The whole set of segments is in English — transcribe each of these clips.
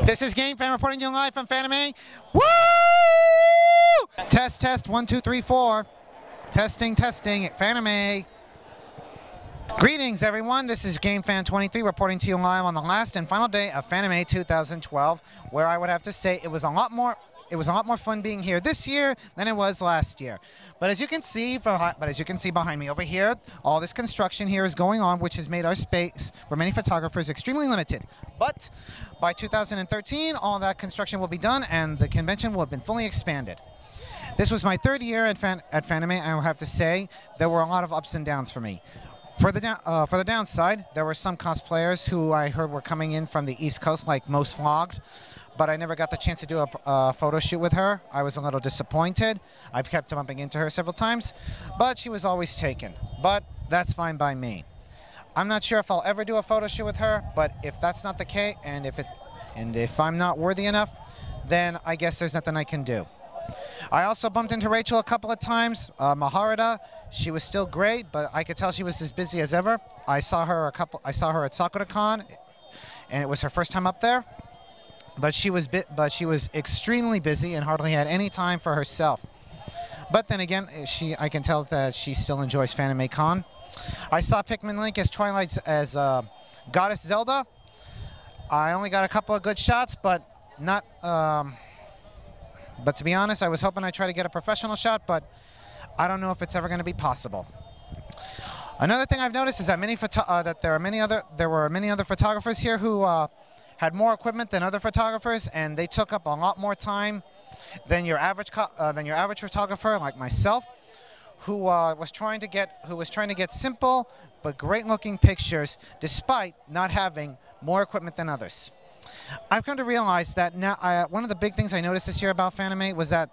This is GameFan reporting to you live from Fanime. Woo! Test, test, 1, 2, 3, 4. Testing, testing, Fanime. Greetings, everyone. This is GameFan23 reporting to you live on the last and final day of Fanime 2012, where I would have to say it was a lot more fun being here this year than it was last year. But as you can see behind me over here, all this construction here is going on, which has made our space for many photographers extremely limited. But by 2013, all that construction will be done and the convention will have been fully expanded. This was my third year at Fanime. I will have to say there were a lot of ups and downs for me. For the downside, there were some cosplayers who I heard were coming in from the East Coast, like Most Vlogged, but I never got the chance to do a photo shoot with her. I was a little disappointed. I kept bumping into her several times, but she was always taken. But that's fine by me. I'm not sure if I'll ever do a photo shoot with her, but if that's not the case, and if I'm not worthy enough, then I guess there's nothing I can do. I also bumped into Rachel a couple of times. Maharada, she was still great, but I could tell she was as busy as ever. I saw her at SakuraCon, and it was her first time up there. But she was extremely busy and hardly had any time for herself. But then again, I can tell that she still enjoys Fanime Con. I saw Pikmin Link as Goddess Zelda. I only got a couple of good shots, but not. But to be honest, I was hoping I'd try to get a professional shot, but I don't know if it's ever going to be possible. Another thing I've noticed is that there were many other photographers here who had more equipment than other photographers, and they took up a lot more time than your average photographer like myself, who was trying to get simple but great-looking pictures despite not having more equipment than others. I've come to realize that now one of the big things I noticed this year about Fanime was that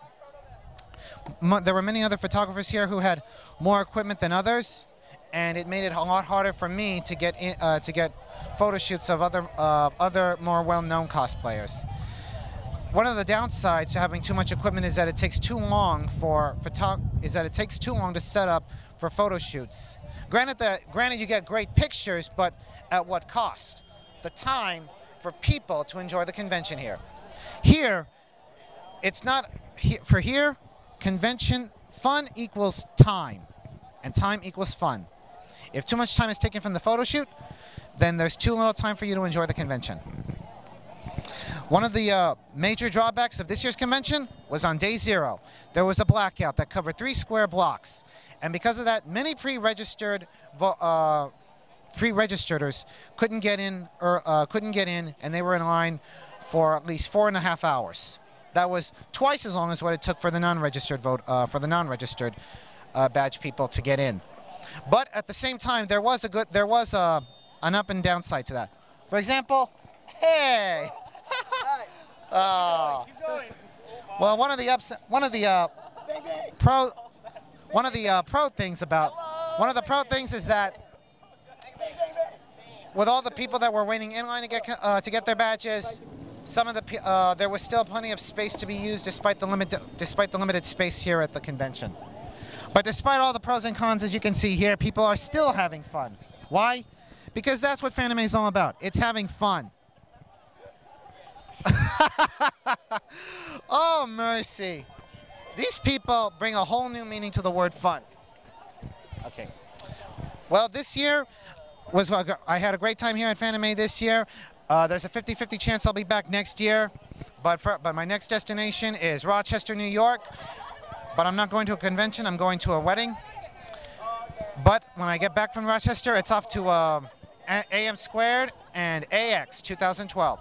there were many other photographers here who had more equipment than others, and it made it a lot harder for me to get photo shoots of other more well-known cosplayers. One of the downsides to having too much equipment is that it takes too long to set up for photo shoots. Granted, you get great pictures, but at what cost? The time for people to enjoy the convention here. Here, it's not for here. Convention fun equals time, and time equals fun. If too much time is taken from the photo shoot, then there's too little time for you to enjoy the convention. One of the major drawbacks of this year's convention was on day 0. There was a blackout that covered 3 square blocks, and because of that, many pre-registereders couldn't get in, and they were in line for at least 4.5 hours. That was twice as long as what it took for the non-registered badge people to get in. But at the same time, there was an up and down side to that. For example, hey. Well, one of the pro things is that with all the people that were waiting in line to get their badges, there was still plenty of space to be used despite the limited space here at the convention. But despite all the pros and cons, as you can see here, people are still having fun. Why? Because that's what Fanime is all about. It's having fun. Oh, mercy. These people bring a whole new meaning to the word fun. Okay. Well, this year I had a great time here at Fanime this year. There's a 50-50 chance I'll be back next year, but my next destination is Rochester, New York. But I'm not going to a convention, I'm going to a wedding. But when I get back from Rochester, it's off to AM Squared and AX 2012.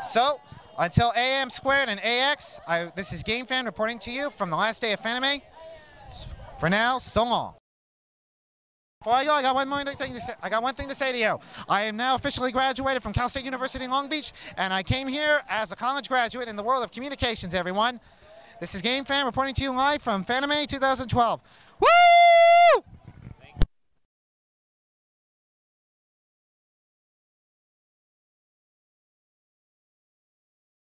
So, until AM Squared and AX, this is GameFan reporting to you from the last day of Fanime. For now, so long. Before I go, I got one thing to say to you. I am now officially graduated from Cal State University in Long Beach, and I came here as a college graduate in the world of communications, everyone. This is GameFan reporting to you live from Fanime 2012.